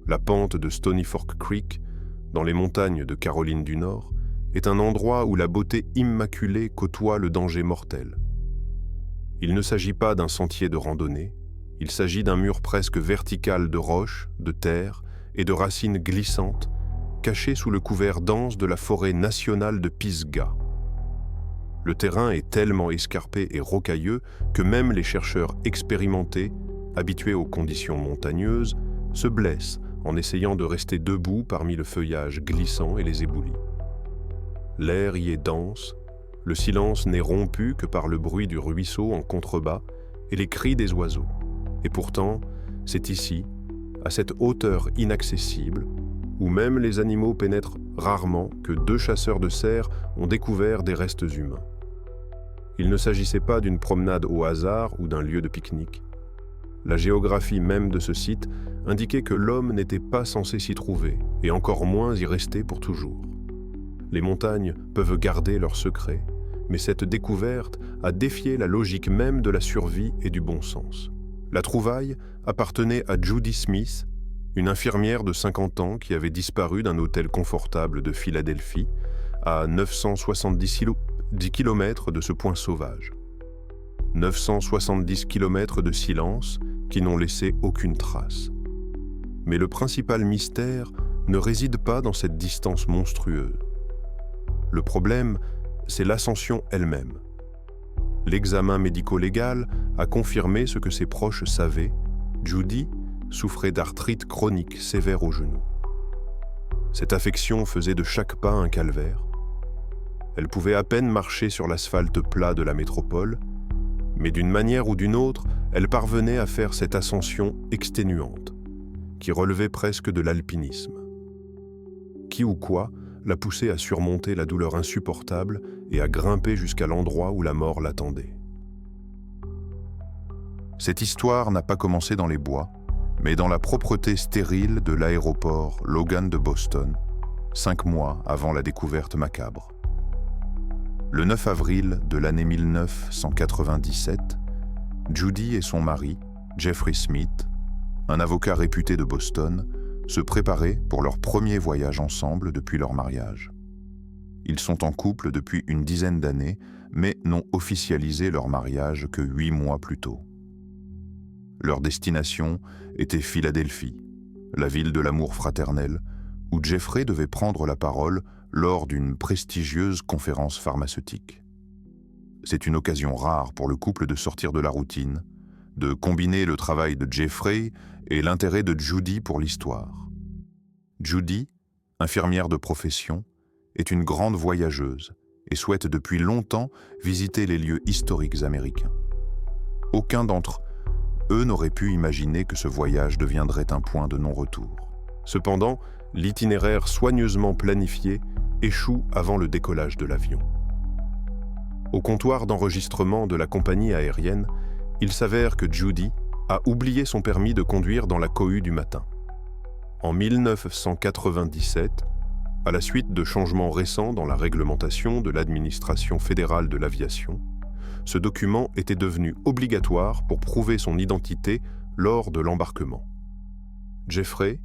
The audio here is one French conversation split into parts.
La pente de Stony Fork Creek, dans les montagnes de Caroline du Nord, est un endroit où la beauté immaculée côtoie le danger mortel. Il ne s'agit pas d'un sentier de randonnée, il s'agit d'un mur presque vertical de roches, de terre et de racines glissantes, caché sous le couvert dense de la forêt nationale de Pisgah. Le terrain est tellement escarpé et rocailleux que même les chercheurs expérimentés, habitués aux conditions montagneuses, se blessent en essayant de rester debout parmi le feuillage glissant et les éboulis. L'air y est dense, le silence n'est rompu que par le bruit du ruisseau en contrebas et les cris des oiseaux. Et pourtant, c'est ici, à cette hauteur inaccessible, où même les animaux pénètrent rarement, que 2 chasseurs de cerfs ont découvert des restes humains. Il ne s'agissait pas d'une promenade au hasard ou d'un lieu de pique-nique. La géographie même de ce site indiquait que l'homme n'était pas censé s'y trouver, et encore moins y rester pour toujours. Les montagnes peuvent garder leurs secrets, mais cette découverte a défié la logique même de la survie et du bon sens. La trouvaille appartenait à Judy Smith, une infirmière de 50 ans qui avait disparu d'un hôtel confortable de Philadelphie, à 970 km de ce point sauvage. 970 km de silence qui n'ont laissé aucune trace. Mais le principal mystère ne réside pas dans cette distance monstrueuse. Le problème, c'est l'ascension elle-même. L'examen médico-légal a confirmé ce que ses proches savaient. Judy souffrait d'arthrite chronique sévère au genou. Cette affection faisait de chaque pas un calvaire. Elle pouvait à peine marcher sur l'asphalte plat de la métropole, mais d'une manière ou d'une autre, elle parvenait à faire cette ascension exténuante, qui relevait presque de l'alpinisme. Qui ou quoi l'a poussée à surmonter la douleur insupportable et à grimper jusqu'à l'endroit où la mort l'attendait. Cette histoire n'a pas commencé dans les bois, mais dans la propreté stérile de l'aéroport Logan de Boston, 5 mois avant la découverte macabre. Le 9 avril de l'année 1997, Judy et son mari, Jeffrey Smith, un avocat réputé de Boston, se préparaient pour leur premier voyage ensemble depuis leur mariage. Ils sont en couple depuis une dizaine d'années, mais n'ont officialisé leur mariage que 8 mois plus tôt. Leur destination était Philadelphie, la ville de l'amour fraternel, où Jeffrey devait prendre la parole lors d'une prestigieuse conférence pharmaceutique. C'est une occasion rare pour le couple de sortir de la routine, de combiner le travail de Jeffrey et l'intérêt de Judy pour l'histoire. Judy, infirmière de profession, est une grande voyageuse et souhaite depuis longtemps visiter les lieux historiques américains. Aucun d'entre eux n'aurait pu imaginer que ce voyage deviendrait un point de non-retour. Cependant, l'itinéraire soigneusement planifié échoue avant le décollage de l'avion. Au comptoir d'enregistrement de la compagnie aérienne, il s'avère que Judy a oublié son permis de conduire dans la cohue du matin. En 1997, à la suite de changements récents dans la réglementation de l'administration fédérale de l'aviation, ce document était devenu obligatoire pour prouver son identité lors de l'embarquement. Jeffrey,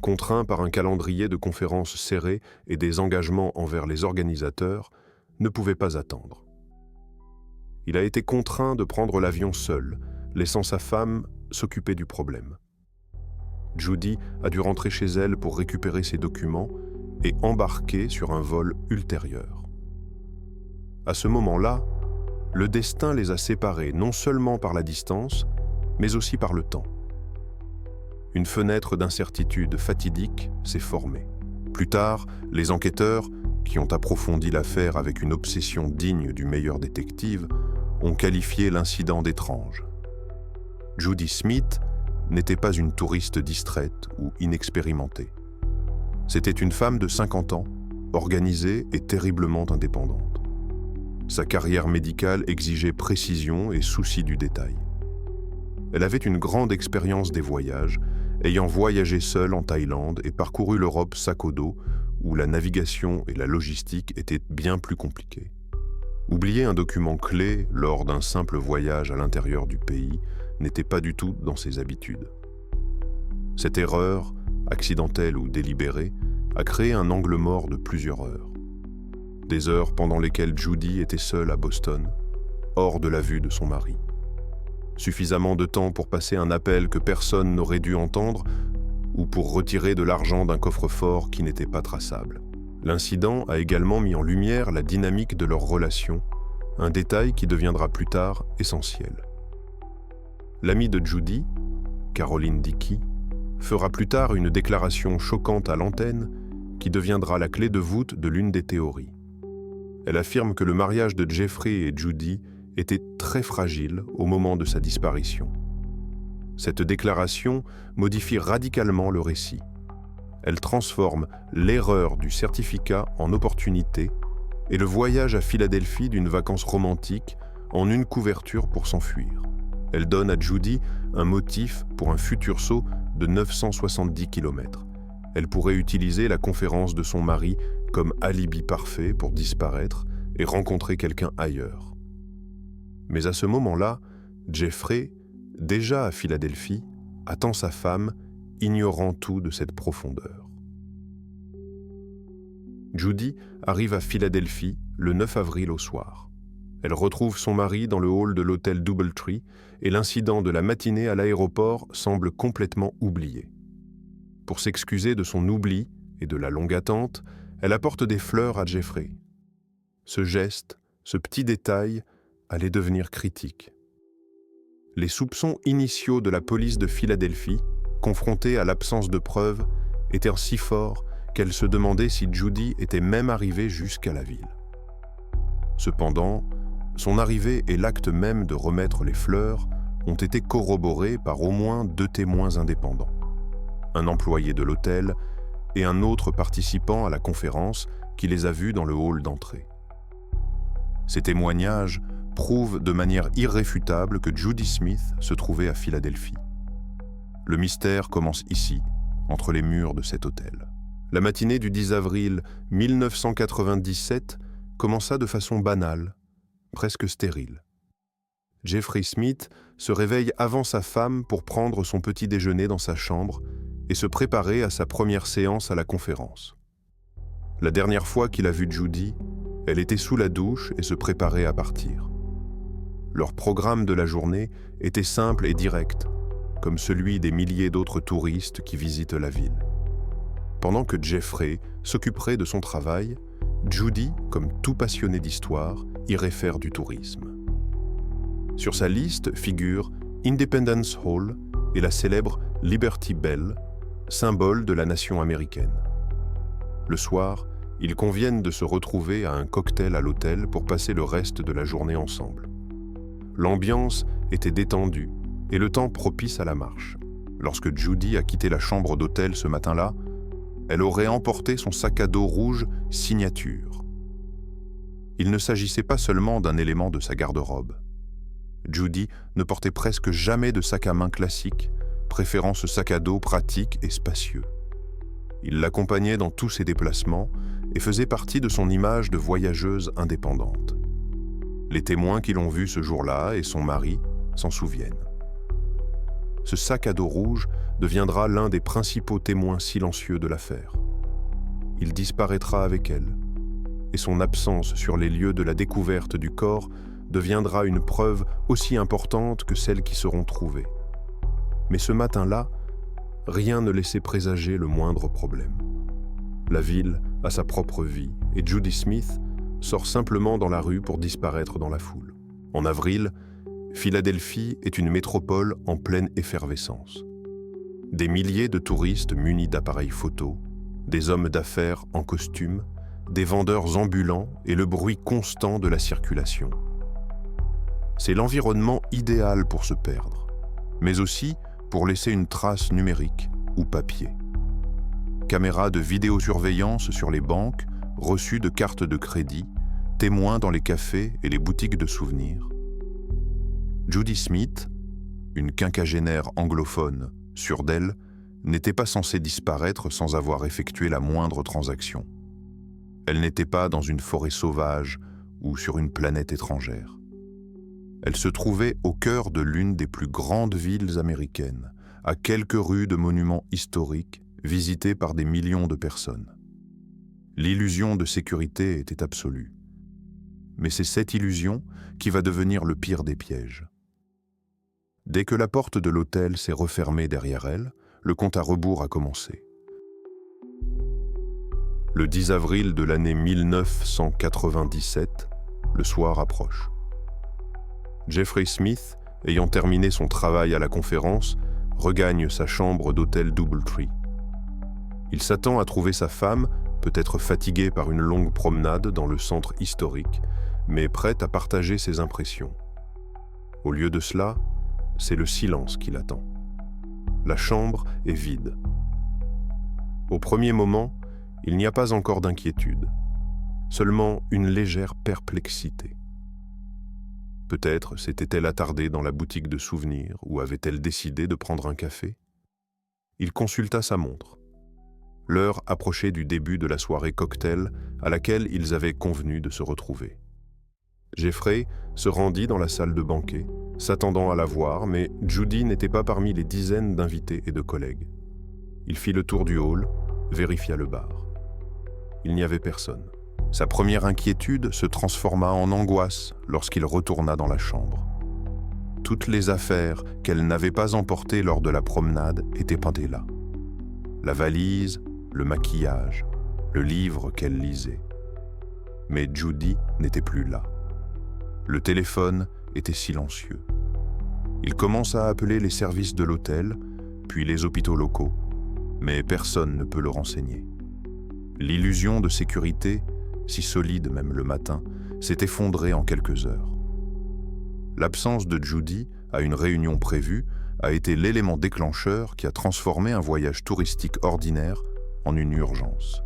contraint par un calendrier de conférences serré et des engagements envers les organisateurs, ne pouvait pas attendre. Il a été contraint de prendre l'avion seul, laissant sa femme s'occuper du problème. Judy a dû rentrer chez elle pour récupérer ses documents et embarquer sur un vol ultérieur. À ce moment-là, le destin les a séparés non seulement par la distance, mais aussi par le temps. Une fenêtre d'incertitude fatidique s'est formée. Plus tard, les enquêteurs, qui ont approfondi l'affaire avec une obsession digne du meilleur détective, ont qualifié l'incident d'étrange. Judy Smith n'était pas une touriste distraite ou inexpérimentée. C'était une femme de 50 ans, organisée et terriblement indépendante. Sa carrière médicale exigeait précision et souci du détail. Elle avait une grande expérience des voyages, ayant voyagé seule en Thaïlande et parcouru l'Europe sac au dos, où la navigation et la logistique étaient bien plus compliquées. Oublier un document clé lors d'un simple voyage à l'intérieur du pays n'était pas du tout dans ses habitudes. Cette erreur accidentelle ou délibérée, a créé un angle mort de plusieurs heures. Des heures pendant lesquelles Judy était seule à Boston, hors de la vue de son mari. Suffisamment de temps pour passer un appel que personne n'aurait dû entendre ou pour retirer de l'argent d'un coffre-fort qui n'était pas traçable. L'incident a également mis en lumière la dynamique de leur relation, un détail qui deviendra plus tard essentiel. L'amie de Judy, Caroline Dickey, fera plus tard une déclaration choquante à l'antenne qui deviendra la clé de voûte de l'une des théories. Elle affirme que le mariage de Jeffrey et Judy était très fragile au moment de sa disparition. Cette déclaration modifie radicalement le récit. Elle transforme l'erreur du certificat en opportunité et le voyage à Philadelphie d'une vacance romantique en une couverture pour s'enfuir. Elle donne à Judy un motif pour un futur saut de 970 km. Elle pourrait utiliser la conférence de son mari comme alibi parfait pour disparaître et rencontrer quelqu'un ailleurs. Mais à ce moment-là, Jeffrey, déjà à Philadelphie, attend sa femme, ignorant tout de cette profondeur. Judy arrive à Philadelphie le 9 avril au soir. Elle retrouve son mari dans le hall de l'hôtel Doubletree et l'incident de la matinée à l'aéroport semble complètement oublié. Pour s'excuser de son oubli et de la longue attente, elle apporte des fleurs à Jeffrey. Ce geste, ce petit détail, allait devenir critique. Les soupçons initiaux de la police de Philadelphie, confrontée à l'absence de preuves, étaient si forts qu'elle se demandait si Judy était même arrivée jusqu'à la ville. Cependant, son arrivée et l'acte même de remettre les fleurs ont été corroborés par au moins 2 témoins indépendants, un employé de l'hôtel et un autre participant à la conférence qui les a vus dans le hall d'entrée. Ces témoignages prouvent de manière irréfutable que Judy Smith se trouvait à Philadelphie. Le mystère commence ici, entre les murs de cet hôtel. La matinée du 10 avril 1997 commença de façon banale, presque stérile. Jeffrey Smith se réveille avant sa femme pour prendre son petit déjeuner dans sa chambre et se préparer à sa première séance à la conférence. La dernière fois qu'il a vu Judy, elle était sous la douche et se préparait à partir. Leur programme de la journée était simple et direct, comme celui des milliers d'autres touristes qui visitent la ville. Pendant que Jeffrey s'occuperait de son travail, Judy, comme tout passionné d'histoire, irait faire du tourisme. Sur sa liste figurent Independence Hall et la célèbre Liberty Bell, symbole de la nation américaine. Le soir, ils conviennent de se retrouver à un cocktail à l'hôtel pour passer le reste de la journée ensemble. L'ambiance était détendue et le temps propice à la marche. Lorsque Judy a quitté la chambre d'hôtel ce matin-là, elle aurait emporté son sac à dos rouge signature. Il ne s'agissait pas seulement d'un élément de sa garde-robe. Judy ne portait presque jamais de sac à main classique, préférant ce sac à dos pratique et spacieux. Il l'accompagnait dans tous ses déplacements et faisait partie de son image de voyageuse indépendante. Les témoins qui l'ont vue ce jour-là et son mari s'en souviennent. Ce sac à dos rouge deviendra l'un des principaux témoins silencieux de l'affaire. Il disparaîtra avec elle, et son absence sur les lieux de la découverte du corps deviendra une preuve aussi importante que celles qui seront trouvées. Mais ce matin-là, rien ne laissait présager le moindre problème. La ville a sa propre vie, et Judy Smith sort simplement dans la rue pour disparaître dans la foule. En avril, Philadelphie est une métropole en pleine effervescence. Des milliers de touristes munis d'appareils photo, des hommes d'affaires en costume, des vendeurs ambulants et le bruit constant de la circulation. C'est l'environnement idéal pour se perdre, mais aussi pour laisser une trace numérique ou papier. Caméras de vidéosurveillance sur les banques, reçus de cartes de crédit, témoins dans les cafés et les boutiques de souvenirs. Judy Smith, une quinquagénaire anglophone, sûre d'elle, n'était pas censée disparaître sans avoir effectué la moindre transaction. Elle n'était pas dans une forêt sauvage ou sur une planète étrangère. Elle se trouvait au cœur de l'une des plus grandes villes américaines, à quelques rues de monuments historiques visité par des millions de personnes. L'illusion de sécurité était absolue. Mais c'est cette illusion qui va devenir le pire des pièges. Dès que la porte de l'hôtel s'est refermée derrière elle, le compte à rebours a commencé. Le 10 avril de l'année 1997, le soir approche. Jeffrey Smith, ayant terminé son travail à la conférence, regagne sa chambre d'hôtel Doubletree. Il s'attend à trouver sa femme, peut-être fatiguée par une longue promenade dans le centre historique, mais prête à partager ses impressions. Au lieu de cela, c'est le silence qui l'attend. La chambre est vide. Au premier moment, il n'y a pas encore d'inquiétude, seulement une légère perplexité. Peut-être s'était-elle attardée dans la boutique de souvenirs ou avait-elle décidé de prendre un café? Il consulta sa montre. L'heure approchait du début de la soirée cocktail à laquelle ils avaient convenu de se retrouver. Jeffrey se rendit dans la salle de banquet, s'attendant à la voir, mais Judy n'était pas parmi les dizaines d'invités et de collègues. Il fit le tour du hall, vérifia le bar. Il n'y avait personne. Sa première inquiétude se transforma en angoisse lorsqu'il retourna dans la chambre. Toutes les affaires qu'elle n'avait pas emportées lors de la promenade étaient pentées là. La valise, le maquillage, le livre qu'elle lisait. Mais Judy n'était plus là. Le téléphone était silencieux. Il commence à appeler les services de l'hôtel, puis les hôpitaux locaux, mais personne ne peut le renseigner. L'illusion de sécurité, si solide même le matin, s'est effondrée en quelques heures. L'absence de Judy à une réunion prévue a été l'élément déclencheur qui a transformé un voyage touristique ordinaire en une urgence.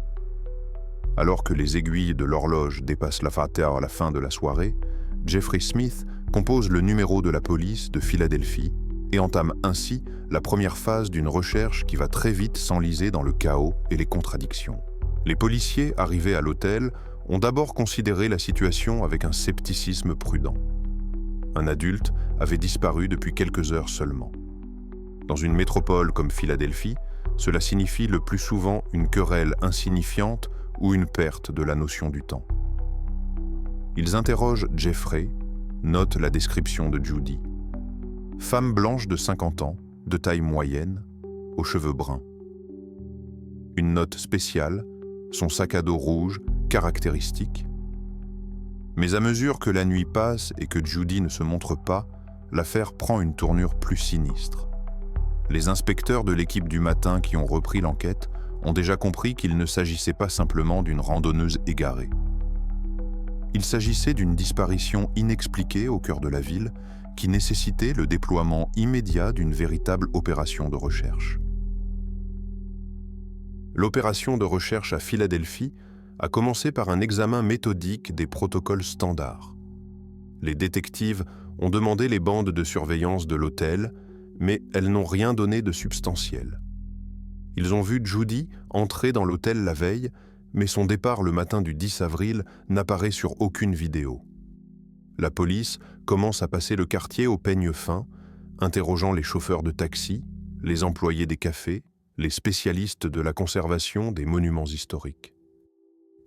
Alors que les aiguilles de l'horloge dépassent la fatiha à la fin de la soirée, Jeffrey Smith compose le numéro de la police de Philadelphie et entame ainsi la première phase d'une recherche qui va très vite s'enliser dans le chaos et les contradictions. Les policiers arrivés à l'hôtel ont d'abord considéré la situation avec un scepticisme prudent. Un adulte avait disparu depuis quelques heures seulement. Dans une métropole comme Philadelphie, cela signifie le plus souvent une querelle insignifiante ou une perte de la notion du temps. Ils interrogent Jeffrey, notent la description de Judy. Femme blanche de 50 ans, de taille moyenne, aux cheveux bruns. Une note spéciale, son sac à dos rouge, caractéristique. Mais à mesure que la nuit passe et que Judy ne se montre pas, l'affaire prend une tournure plus sinistre. Les inspecteurs de l'équipe du matin qui ont repris l'enquête ont déjà compris qu'il ne s'agissait pas simplement d'une randonneuse égarée. Il s'agissait d'une disparition inexpliquée au cœur de la ville qui nécessitait le déploiement immédiat d'une véritable opération de recherche. L'opération de recherche à Philadelphie a commencé par un examen méthodique des protocoles standards. Les détectives ont demandé les bandes de surveillance de l'hôtel, mais elles n'ont rien donné de substantiel. Ils ont vu Judy entrer dans l'hôtel la veille, mais son départ le matin du 10 avril n'apparaît sur aucune vidéo. La police commence à passer le quartier au peigne fin, interrogeant les chauffeurs de taxi, les employés des cafés, les spécialistes de la conservation des monuments historiques.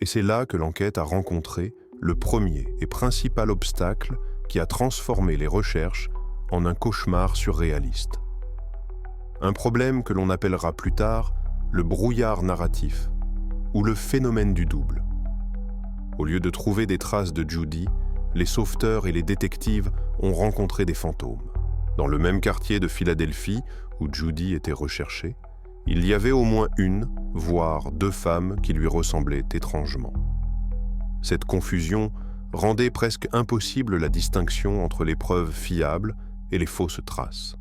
Et c'est là que l'enquête a rencontré le premier et principal obstacle qui a transformé les recherches en un cauchemar surréaliste. Un problème que l'on appellera plus tard le brouillard narratif, ou le phénomène du double. Au lieu de trouver des traces de Judy, les sauveteurs et les détectives ont rencontré des fantômes. Dans le même quartier de Philadelphie où Judy était recherchée, il y avait au moins une, voire deux femmes qui lui ressemblaient étrangement. Cette confusion rendait presque impossible la distinction entre les preuves fiables et les fausses traces.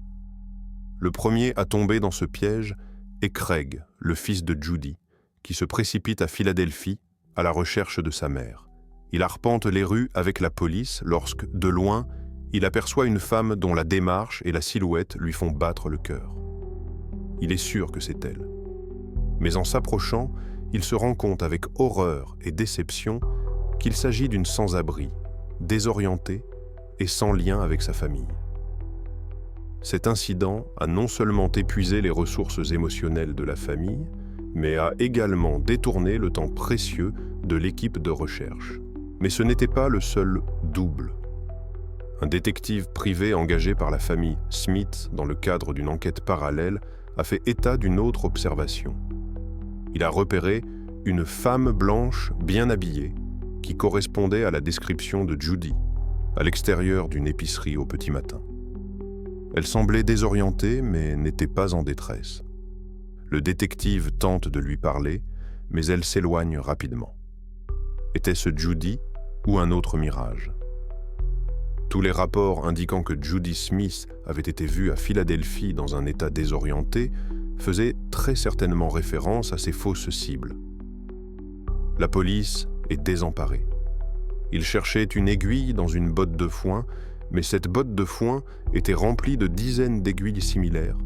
Le premier à tomber dans ce piège est Craig, le fils de Judy, qui se précipite à Philadelphie à la recherche de sa mère. Il arpente les rues avec la police lorsque, de loin, il aperçoit une femme dont la démarche et la silhouette lui font battre le cœur. Il est sûr que c'est elle. Mais en s'approchant, il se rend compte avec horreur et déception qu'il s'agit d'une sans-abri, désorientée et sans lien avec sa famille. Cet incident a non seulement épuisé les ressources émotionnelles de la famille, mais a également détourné le temps précieux de l'équipe de recherche. Mais ce n'était pas le seul double. Un détective privé engagé par la famille Smith dans le cadre d'une enquête parallèle a fait état d'une autre observation. Il a repéré une femme blanche bien habillée qui correspondait à la description de Judy, à l'extérieur d'une épicerie au petit matin. Elle semblait désorientée mais n'était pas en détresse. Le détective tente de lui parler, mais elle s'éloigne rapidement. Était-ce Judy ou un autre mirage? Tous les rapports indiquant que Judy Smith avait été vue à Philadelphie dans un état désorienté faisaient très certainement référence à ces fausses cibles. La police est désemparée. Ils cherchaient une aiguille dans une botte de foin, mais cette botte de foin était remplie de dizaines d'aiguilles similaires,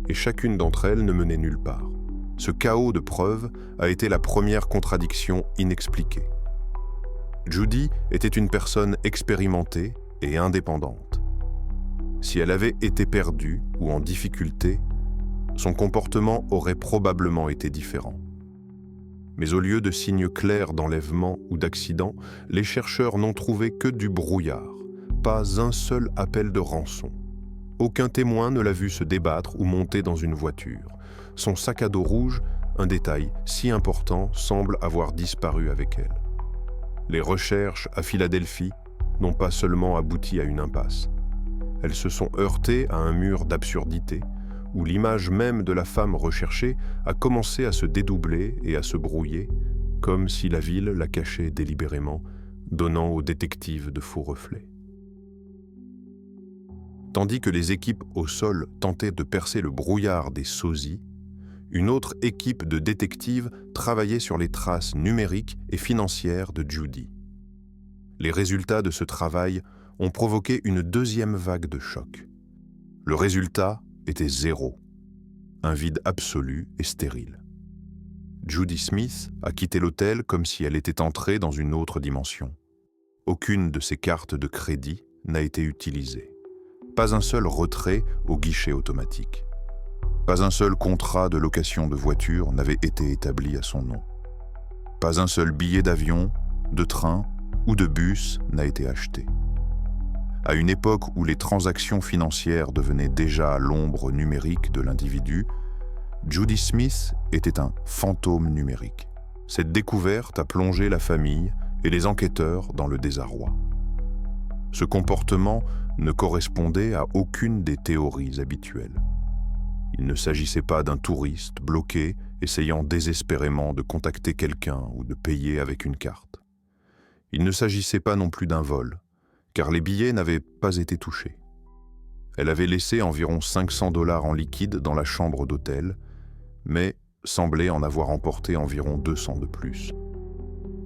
et chacune d'entre elles ne menait nulle part. Ce chaos de preuves a été la première contradiction inexpliquée. Judy était une personne expérimentée et indépendante. Si elle avait été perdue ou en difficulté, son comportement aurait probablement été différent. Mais au lieu de signes clairs d'enlèvement ou d'accident, les chercheurs n'ont trouvé que du brouillard, pas un seul appel de rançon. Aucun témoin ne l'a vu se débattre ou monter dans une voiture. Son sac à dos rouge, un détail si important, semble avoir disparu avec elle. Les recherches à Philadelphie n'ont pas seulement abouti à une impasse. Elles se sont heurtées à un mur d'absurdité, où l'image même de la femme recherchée a commencé à se dédoubler et à se brouiller, comme si la ville la cachait délibérément, donnant aux détectives de faux reflets. Tandis que les équipes au sol tentaient de percer le brouillard des sosies, une autre équipe de détectives travaillait sur les traces numériques et financières de Judy. Les résultats de ce travail ont provoqué une deuxième vague de choc. Le résultat était zéro, un vide absolu et stérile. Judy Smith a quitté l'hôtel comme si elle était entrée dans une autre dimension. Aucune de ses cartes de crédit n'a été utilisée. Pas un seul retrait au guichet automatique. Pas un seul contrat de location de voiture n'avait été établi à son nom. Pas un seul billet d'avion, de train ou de bus n'a été acheté. À une époque où les transactions financières devenaient déjà l'ombre numérique de l'individu, Judy Smith était un fantôme numérique. Cette découverte a plongé la famille et les enquêteurs dans le désarroi. Ce comportement ne correspondait à aucune des théories habituelles. Il ne s'agissait pas d'un touriste bloqué, essayant désespérément de contacter quelqu'un ou de payer avec une carte. Il ne s'agissait pas non plus d'un vol, car les billets n'avaient pas été touchés. Elle avait laissé environ $500 en liquide dans la chambre d'hôtel, mais semblait en avoir emporté environ 200 de plus.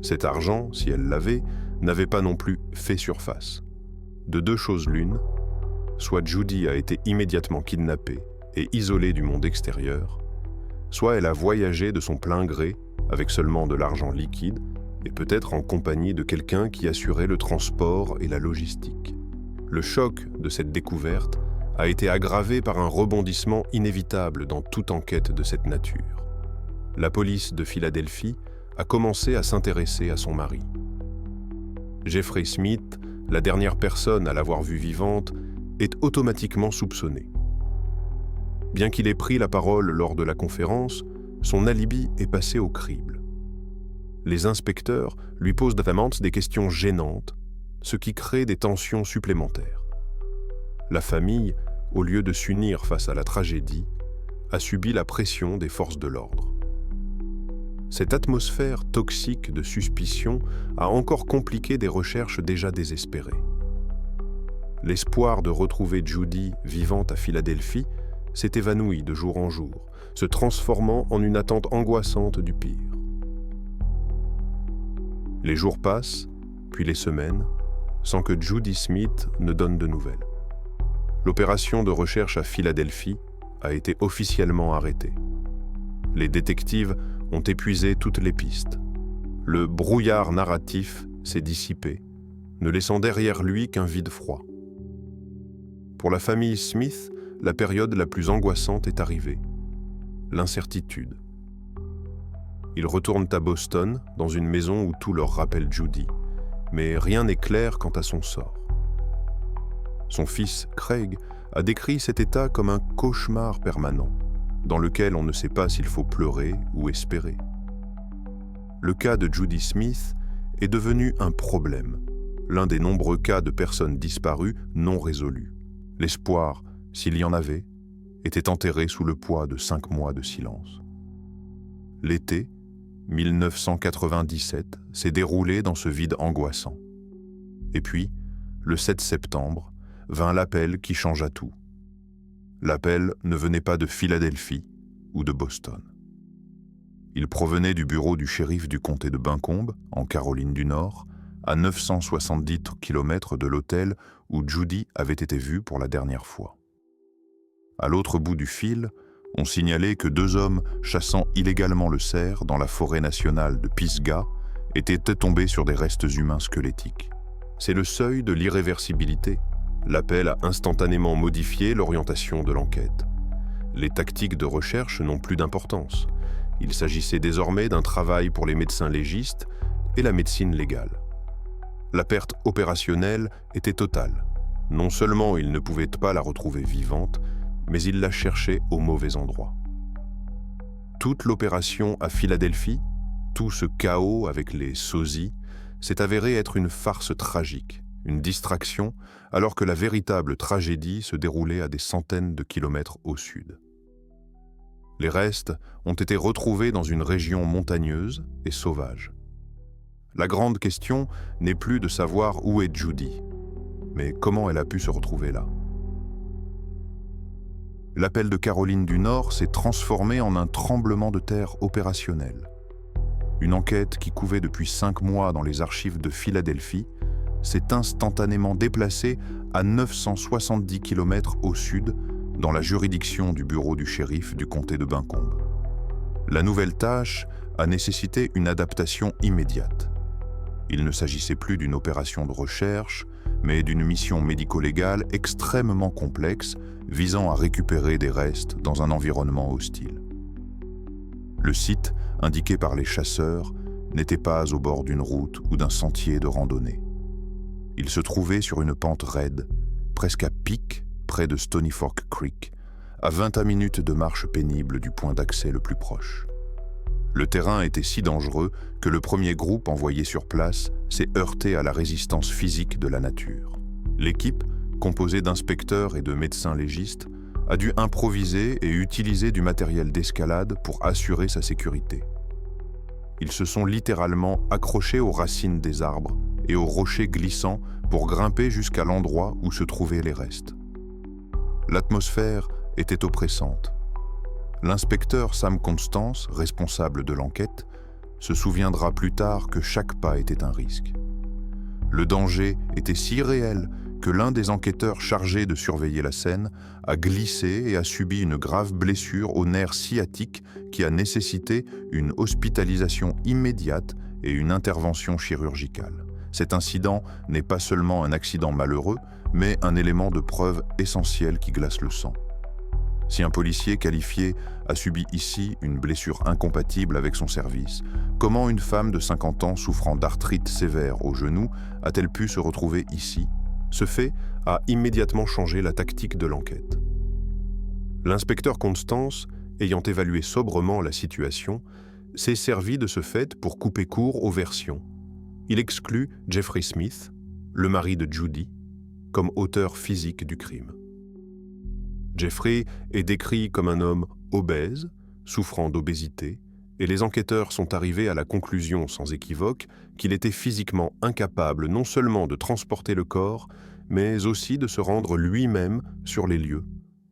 Cet argent, si elle l'avait, n'avait pas non plus fait surface. De deux choses l'une, soit Judy a été immédiatement kidnappée et isolée du monde extérieur, soit elle a voyagé de son plein gré avec seulement de l'argent liquide et peut-être en compagnie de quelqu'un qui assurait le transport et la logistique. Le choc de cette découverte a été aggravé par un rebondissement inévitable dans toute enquête de cette nature. La police de Philadelphie a commencé à s'intéresser à son mari. Jeffrey Smith, la dernière personne à l'avoir vue vivante, est automatiquement soupçonné. Bien qu'il ait pris la parole lors de la conférence, son alibi est passé au crible. Les inspecteurs lui posent notamment des questions gênantes, ce qui crée des tensions supplémentaires. La famille, au lieu de s'unir face à la tragédie, a subi la pression des forces de l'ordre. Cette atmosphère toxique de suspicion a encore compliqué des recherches déjà désespérées. L'espoir de retrouver Judy vivante à Philadelphie s'est évanoui de jour en jour, se transformant en une attente angoissante du pire. Les jours passent, puis les semaines, sans que Judy Smith ne donne de nouvelles. L'opération de recherche à Philadelphie a été officiellement arrêtée. Les détectives ont épuisé toutes les pistes. Le brouillard narratif s'est dissipé, ne laissant derrière lui qu'un vide froid. Pour la famille Smith, la période la plus angoissante est arrivée, l'incertitude. Ils retournent à Boston, dans une maison où tout leur rappelle Judy, mais rien n'est clair quant à son sort. Son fils, Craig, a décrit cet état comme un cauchemar permanent, dans lequel on ne sait pas s'il faut pleurer ou espérer. Le cas de Judy Smith est devenu un problème, l'un des nombreux cas de personnes disparues non résolues. L'espoir, s'il y en avait, était enterré sous le poids de 5 mois de silence. L'été 1997 s'est déroulé dans ce vide angoissant. Et puis, le 7 septembre, vint l'appel qui changea tout. L'appel ne venait pas de Philadelphie ou de Boston. Il provenait du bureau du shérif du comté de Buncombe, en Caroline du Nord, à 970 km de l'hôtel où Judy avait été vue pour la dernière fois. À l'autre bout du fil, on signalait que 2 hommes chassant illégalement le cerf dans la forêt nationale de Pisgah étaient tombés sur des restes humains squelettiques. C'est le seuil de l'irréversibilité. L'appel a instantanément modifié l'orientation de l'enquête. Les tactiques de recherche n'ont plus d'importance. Il s'agissait désormais d'un travail pour les médecins légistes et la médecine légale. La perte opérationnelle était totale. Non seulement ils ne pouvaient pas la retrouver vivante, mais ils la cherchaient au mauvais endroit. Toute l'opération à Philadelphie, tout ce chaos avec les sosies, s'est avéré être une farce tragique, une distraction, alors que la véritable tragédie se déroulait à des centaines de kilomètres au sud. Les restes ont été retrouvés dans une région montagneuse et sauvage. La grande question n'est plus de savoir où est Judy, mais comment elle a pu se retrouver là. L'appel de Caroline du Nord s'est transformé en un tremblement de terre opérationnel. Une enquête qui couvait depuis 5 mois dans les archives de Philadelphie s'est instantanément déplacée à 970 km au sud, dans la juridiction du bureau du shérif du comté de Buncombe. La nouvelle tâche a nécessité une adaptation immédiate. Il ne s'agissait plus d'une opération de recherche, mais d'une mission médico-légale extrêmement complexe visant à récupérer des restes dans un environnement hostile. Le site, indiqué par les chasseurs, n'était pas au bord d'une route ou d'un sentier de randonnée. Il se trouvait sur une pente raide, presque à pic, près de Stony Fork Creek, à 20 minutes de marche pénible du point d'accès le plus proche. Le terrain était si dangereux que le premier groupe envoyé sur place s'est heurté à la résistance physique de la nature. L'équipe, composée d'inspecteurs et de médecins légistes, a dû improviser et utiliser du matériel d'escalade pour assurer sa sécurité. Ils se sont littéralement accrochés aux racines des arbres et aux rochers glissants pour grimper jusqu'à l'endroit où se trouvaient les restes. L'atmosphère était oppressante. L'inspecteur Sam Constance, responsable de l'enquête, se souviendra plus tard que chaque pas était un risque. Le danger était si réel que l'un des enquêteurs chargés de surveiller la scène a glissé et a subi une grave blessure au nerf sciatique qui a nécessité une hospitalisation immédiate et une intervention chirurgicale. Cet incident n'est pas seulement un accident malheureux, mais un élément de preuve essentiel qui glace le sang. Si un policier qualifié a subi ici une blessure incompatible avec son service, comment une femme de 50 ans souffrant d'arthrite sévère au genou a-t-elle pu se retrouver ici ? Ce fait a immédiatement changé la tactique de l'enquête. L'inspecteur Constance, ayant évalué sobrement la situation, s'est servi de ce fait pour couper court aux versions. Il exclut Jeffrey Smith, le mari de Judy, comme auteur physique du crime. Jeffrey est décrit comme un homme obèse, souffrant d'obésité, et les enquêteurs sont arrivés à la conclusion sans équivoque qu'il était physiquement incapable non seulement de transporter le corps, mais aussi de se rendre lui-même sur les lieux.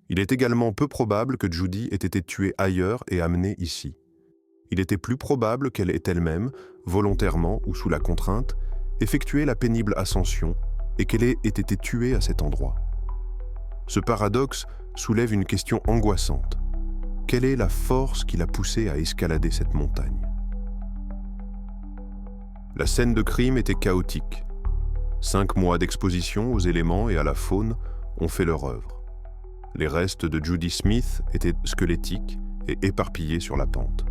Il est également peu probable que Judy ait été tuée ailleurs et amenée ici. Il était plus probable qu'elle ait elle-même, volontairement ou sous la contrainte, effectué la pénible ascension et qu'elle ait été tuée à cet endroit. Ce paradoxe soulève une question angoissante. Quelle est la force qui l'a poussée à escalader cette montagne ? La scène de crime était chaotique. 5 mois d'exposition aux éléments et à la faune ont fait leur œuvre. Les restes de Judy Smith étaient squelettiques et éparpillés sur la pente.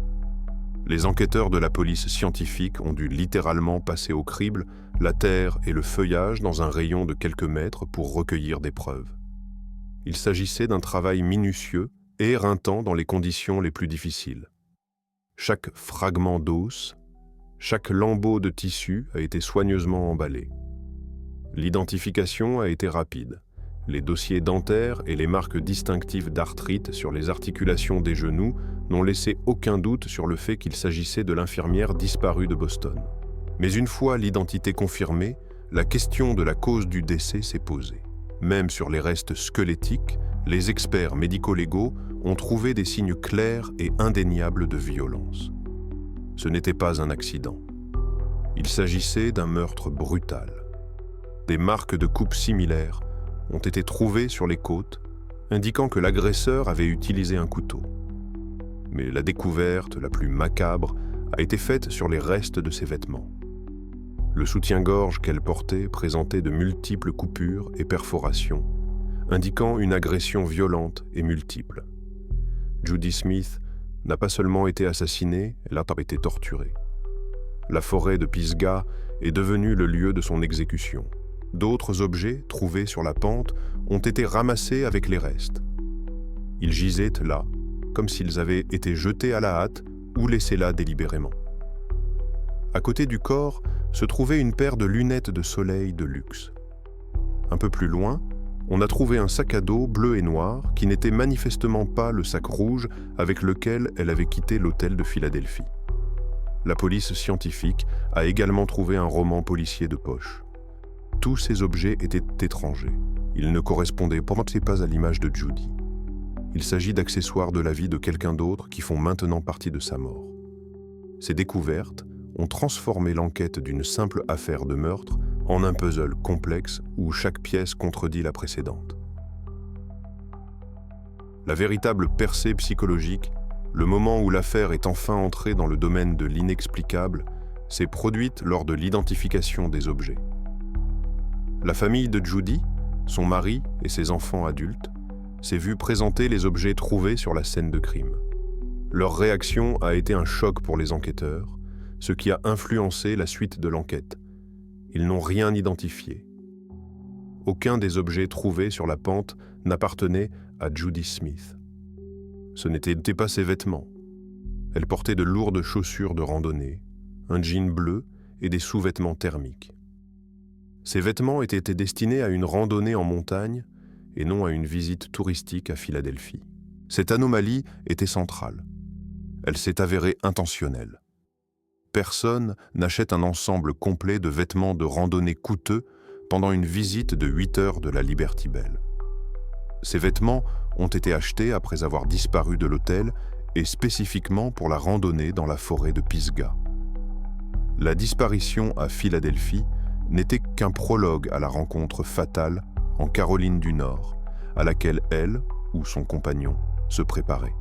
Les enquêteurs de la police scientifique ont dû littéralement passer au crible la terre et le feuillage dans un rayon de quelques mètres pour recueillir des preuves. Il s'agissait d'un travail minutieux et éreintant dans les conditions les plus difficiles. Chaque fragment d'os, chaque lambeau de tissu a été soigneusement emballé. L'identification a été rapide. Les dossiers dentaires et les marques distinctives d'arthrite sur les articulations des genoux n'ont laissé aucun doute sur le fait qu'il s'agissait de l'infirmière disparue de Boston. Mais une fois l'identité confirmée, la question de la cause du décès s'est posée. Même sur les restes squelettiques, les experts médico-légaux ont trouvé des signes clairs et indéniables de violence. Ce n'était pas un accident. Il s'agissait d'un meurtre brutal. Des marques de coupe similaires ont été trouvées sur les côtes, indiquant que l'agresseur avait utilisé un couteau. Mais la découverte la plus macabre a été faite sur les restes de ses vêtements. Le soutien-gorge qu'elle portait présentait de multiples coupures et perforations, indiquant une agression violente et multiple. Judy Smith n'a pas seulement été assassinée, elle a été torturée. La forêt de Pisgah est devenue le lieu de son exécution. D'autres objets trouvés sur la pente ont été ramassés avec les restes. Ils gisaient là, comme s'ils avaient été jetés à la hâte ou laissés là délibérément. À côté du corps se trouvait une paire de lunettes de soleil de luxe. Un peu plus loin, on a trouvé un sac à dos bleu et noir qui n'était manifestement pas le sac rouge avec lequel elle avait quitté l'hôtel de Philadelphie. La police scientifique a également trouvé un roman policier de poche. Tous ces objets étaient étrangers. Ils ne correspondaient pas à l'image de Judy. Il s'agit d'accessoires de la vie de quelqu'un d'autre qui font maintenant partie de sa mort. Ces découvertes ont transformé l'enquête d'une simple affaire de meurtre en un puzzle complexe où chaque pièce contredit la précédente. La véritable percée psychologique, le moment où l'affaire est enfin entrée dans le domaine de l'inexplicable, s'est produite lors de l'identification des objets. La famille de Judy, son mari et ses enfants adultes, s'est vue présenter les objets trouvés sur la scène de crime. Leur réaction a été un choc pour les enquêteurs, ce qui a influencé la suite de l'enquête. Ils n'ont rien identifié. Aucun des objets trouvés sur la pente n'appartenait à Judy Smith. Ce n'étaient pas ses vêtements. Elle portait de lourdes chaussures de randonnée, un jean bleu et des sous-vêtements thermiques. Ces vêtements étaient destinés à une randonnée en montagne et non à une visite touristique à Philadelphie. Cette anomalie était centrale. Elle s'est avérée intentionnelle. Personne n'achète un ensemble complet de vêtements de randonnée coûteux pendant une visite de 8 heures de la Liberty Bell. Ces vêtements ont été achetés après avoir disparu de l'hôtel et spécifiquement pour la randonnée dans la forêt de Pisgah. La disparition à Philadelphie n'était qu'un prologue à la rencontre fatale en Caroline du Nord, à laquelle elle ou son compagnon se préparaient.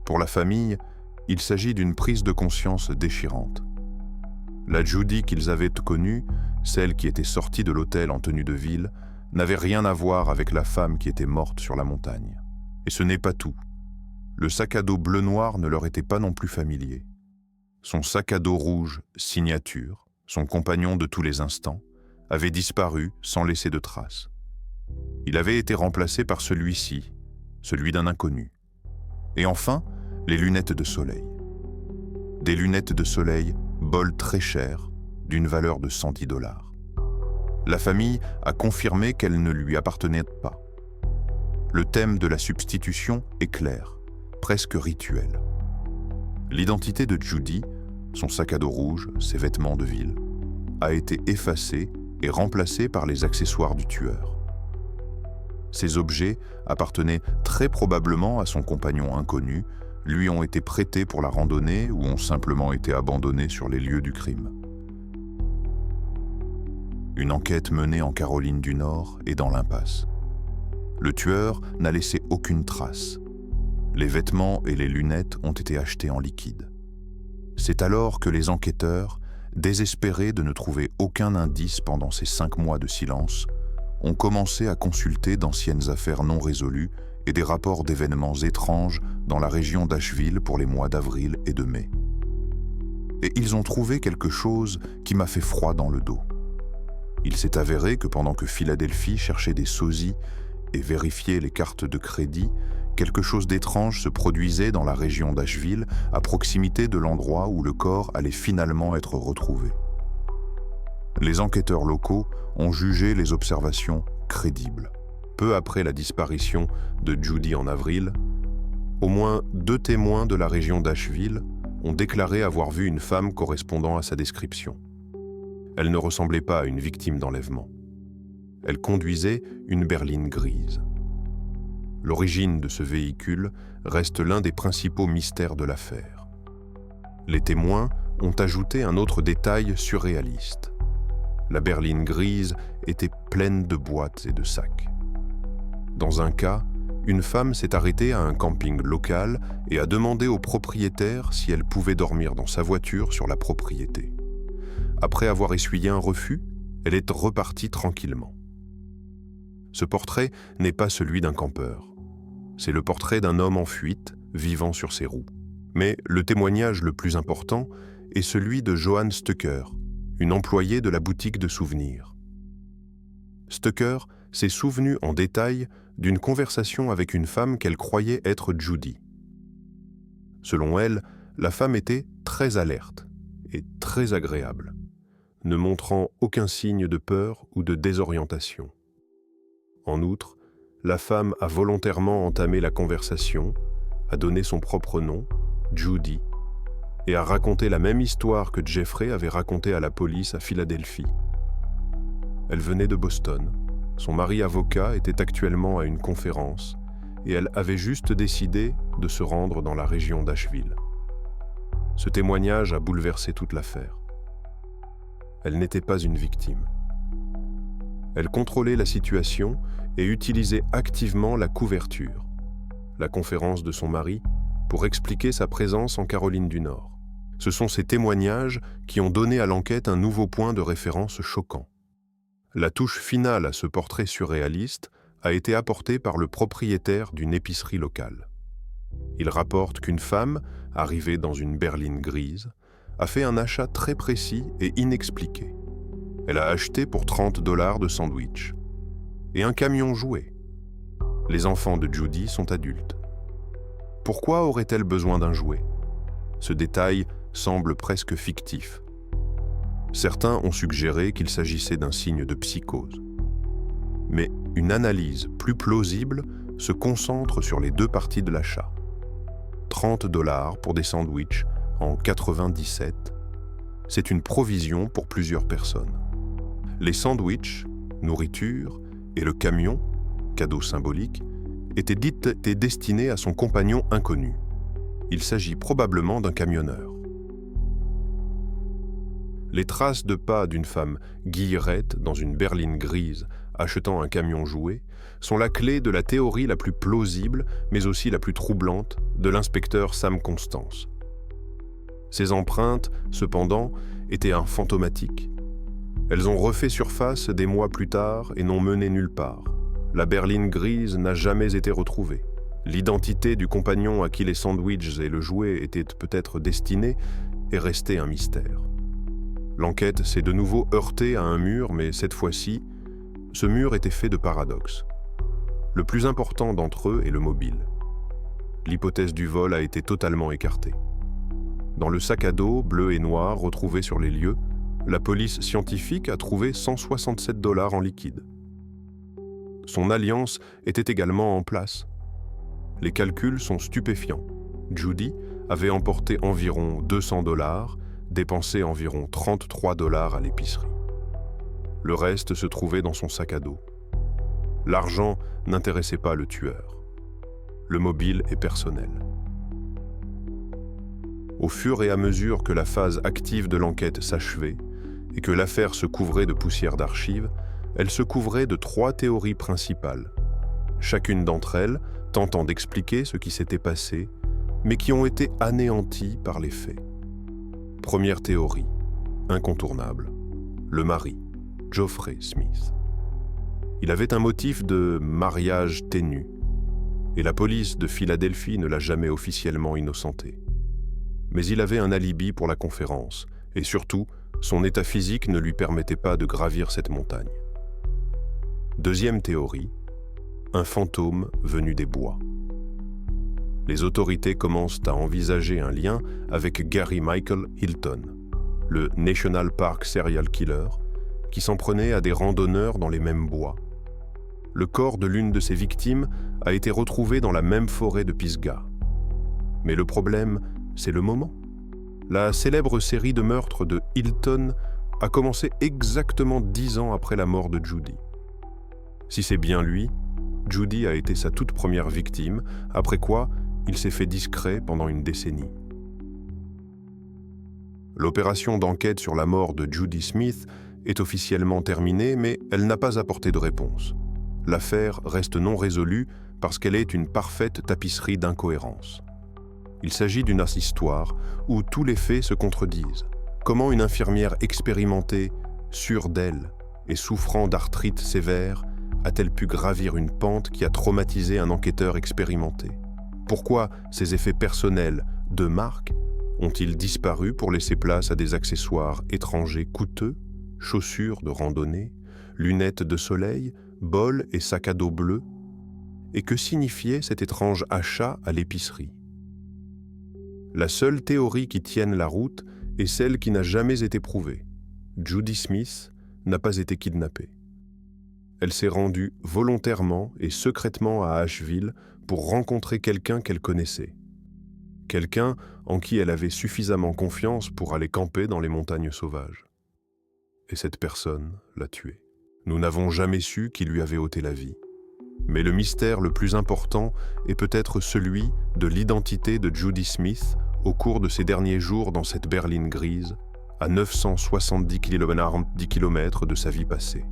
Pour la famille, il s'agit d'une prise de conscience déchirante. La Judy qu'ils avaient connue, celle qui était sortie de l'hôtel en tenue de ville, n'avait rien à voir avec la femme qui était morte sur la montagne. Et ce n'est pas tout. Le sac à dos bleu-noir ne leur était pas non plus familier. Son sac à dos rouge, signature, son compagnon de tous les instants, avait disparu sans laisser de traces. Il avait été remplacé par celui-ci, celui d'un inconnu. Et enfin, les lunettes de soleil. Des lunettes de soleil, bol très cher, d'une valeur de $110. La famille a confirmé qu'elles ne lui appartenaient pas. Le thème de la substitution est clair, presque rituel. L'identité de Judy, son sac à dos rouge, ses vêtements de ville, a été effacée et remplacée par les accessoires du tueur. Ces objets appartenaient très probablement à son compagnon inconnu, lui ont été prêtés pour la randonnée ou ont simplement été abandonnés sur les lieux du crime. Une enquête menée en Caroline du Nord est dans l'impasse. Le tueur n'a laissé aucune trace. Les vêtements et les lunettes ont été achetés en liquide. C'est alors que les enquêteurs, désespérés de ne trouver aucun indice pendant ces 5 mois de silence, ont commencé à consulter d'anciennes affaires non résolues et des rapports d'événements étranges dans la région d'Asheville pour les mois d'avril et de mai. Et ils ont trouvé quelque chose qui m'a fait froid dans le dos. Il s'est avéré que pendant que Philadelphie cherchait des sosies et vérifiait les cartes de crédit, quelque chose d'étrange se produisait dans la région d'Asheville, à proximité de l'endroit où le corps allait finalement être retrouvé. Les enquêteurs locaux ont jugé les observations crédibles. Peu après la disparition de Judy en avril, au moins 2 témoins de la région d'Asheville ont déclaré avoir vu une femme correspondant à sa description. Elle ne ressemblait pas à une victime d'enlèvement. Elle conduisait une berline grise. L'origine de ce véhicule reste l'un des principaux mystères de l'affaire. Les témoins ont ajouté un autre détail surréaliste. La berline grise était pleine de boîtes et de sacs. Dans un cas, une femme s'est arrêtée à un camping local et a demandé au propriétaire si elle pouvait dormir dans sa voiture sur la propriété. Après avoir essuyé un refus, elle est repartie tranquillement. Ce portrait n'est pas celui d'un campeur. C'est le portrait d'un homme en fuite, vivant sur ses roues. Mais le témoignage le plus important est celui de Joanne Stucker, une employée de la boutique de souvenirs. Stucker s'est souvenue en détail d'une conversation avec une femme qu'elle croyait être Judy. Selon elle, la femme était très alerte et très agréable, ne montrant aucun signe de peur ou de désorientation. En outre, la femme a volontairement entamé la conversation, a donné son propre nom, Judy, et a raconté la même histoire que Jeffrey avait racontée à la police à Philadelphie. Elle venait de Boston. Son mari avocat était actuellement à une conférence et elle avait juste décidé de se rendre dans la région d'Asheville. Ce témoignage a bouleversé toute l'affaire. Elle n'était pas une victime. Elle contrôlait la situation et utilisait activement la couverture, la conférence de son mari, pour expliquer sa présence en Caroline du Nord. Ce sont ces témoignages qui ont donné à l'enquête un nouveau point de référence choquant. La touche finale à ce portrait surréaliste a été apportée par le propriétaire d'une épicerie locale. Il rapporte qu'une femme, arrivée dans une berline grise, a fait un achat très précis et inexpliqué. Elle a acheté pour $30 de sandwich et un camion jouet. Les enfants de Judy sont adultes. Pourquoi aurait-elle besoin d'un jouet? Ce détail semble presque fictif. Certains ont suggéré qu'il s'agissait d'un signe de psychose. Mais une analyse plus plausible se concentre sur les 2 parties de l'achat. $30 pour des sandwichs en 97, c'est une provision pour plusieurs personnes. Les sandwichs, nourriture et le camion, cadeau symbolique, étaient destinés à son compagnon inconnu. Il s'agit probablement d'un camionneur. Les traces de pas d'une femme guillerette dans une berline grise achetant un camion jouet sont la clé de la théorie la plus plausible, mais aussi la plus troublante, de l'inspecteur Sam Constance. Ces empreintes, cependant, étaient fantomatiques. Elles ont refait surface des mois plus tard et n'ont mené nulle part. La berline grise n'a jamais été retrouvée. L'identité du compagnon à qui les sandwichs et le jouet étaient peut-être destinés est restée un mystère. L'enquête s'est de nouveau heurtée à un mur, mais cette fois-ci, ce mur était fait de paradoxes. Le plus important d'entre eux est le mobile. L'hypothèse du vol a été totalement écartée. Dans le sac à dos bleu et noir retrouvé sur les lieux, la police scientifique a trouvé $167 en liquide. Son alliance était également en place. Les calculs sont stupéfiants. Judy avait emporté environ $200, dépensé environ $33 à l'épicerie. Le reste se trouvait dans son sac à dos. L'argent n'intéressait pas le tueur. Le mobile est personnel. Au fur et à mesure que la phase active de l'enquête s'achevait et que l'affaire se couvrait de poussière d'archives, elle se couvrait de 3 théories principales, chacune d'entre elles tentant d'expliquer ce qui s'était passé, mais qui ont été anéanties par les faits. Première théorie, incontournable, le mari, Geoffrey Smith. Il avait un motif de mariage ténu, et la police de Philadelphie ne l'a jamais officiellement innocenté. Mais il avait un alibi pour la conférence, et surtout, son état physique ne lui permettait pas de gravir cette montagne. Deuxième théorie, un fantôme venu des bois. Les autorités commencent à envisager un lien avec Gary Michael Hilton, le National Park Serial Killer, qui s'en prenait à des randonneurs dans les mêmes bois. Le corps de l'une de ses victimes a été retrouvé dans la même forêt de Pisgah. Mais le problème, c'est le moment. La célèbre série de meurtres de Hilton a commencé exactement 10 ans après la mort de Judy. Si c'est bien lui, Judy a été sa toute première victime, après quoi il s'est fait discret pendant une décennie. L'opération d'enquête sur la mort de Judy Smith est officiellement terminée, mais elle n'a pas apporté de réponse. L'affaire reste non résolue parce qu'elle est une parfaite tapisserie d'incohérences. Il s'agit d'une histoire où tous les faits se contredisent. Comment une infirmière expérimentée, sûre d'elle et souffrant d'arthrite sévère, a-t-elle pu gravir une pente qui a traumatisé un enquêteur expérimenté? Pourquoi ses effets personnels, de marque, ont-ils disparu pour laisser place à des accessoires étrangers coûteux, chaussures de randonnée, lunettes de soleil, bols et sacs à dos bleus? Et que signifiait cet étrange achat à l'épicerie? La seule théorie qui tienne la route est celle qui n'a jamais été prouvée. Judy Smith n'a pas été kidnappée. Elle s'est rendue volontairement et secrètement à Asheville pour rencontrer quelqu'un qu'elle connaissait. Quelqu'un en qui elle avait suffisamment confiance pour aller camper dans les montagnes sauvages. Et cette personne l'a tuée. Nous n'avons jamais su qui lui avait ôté la vie. Mais le mystère le plus important est peut-être celui de l'identité de Judy Smith au cours de ses derniers jours dans cette berline grise, à 970 km de sa vie passée.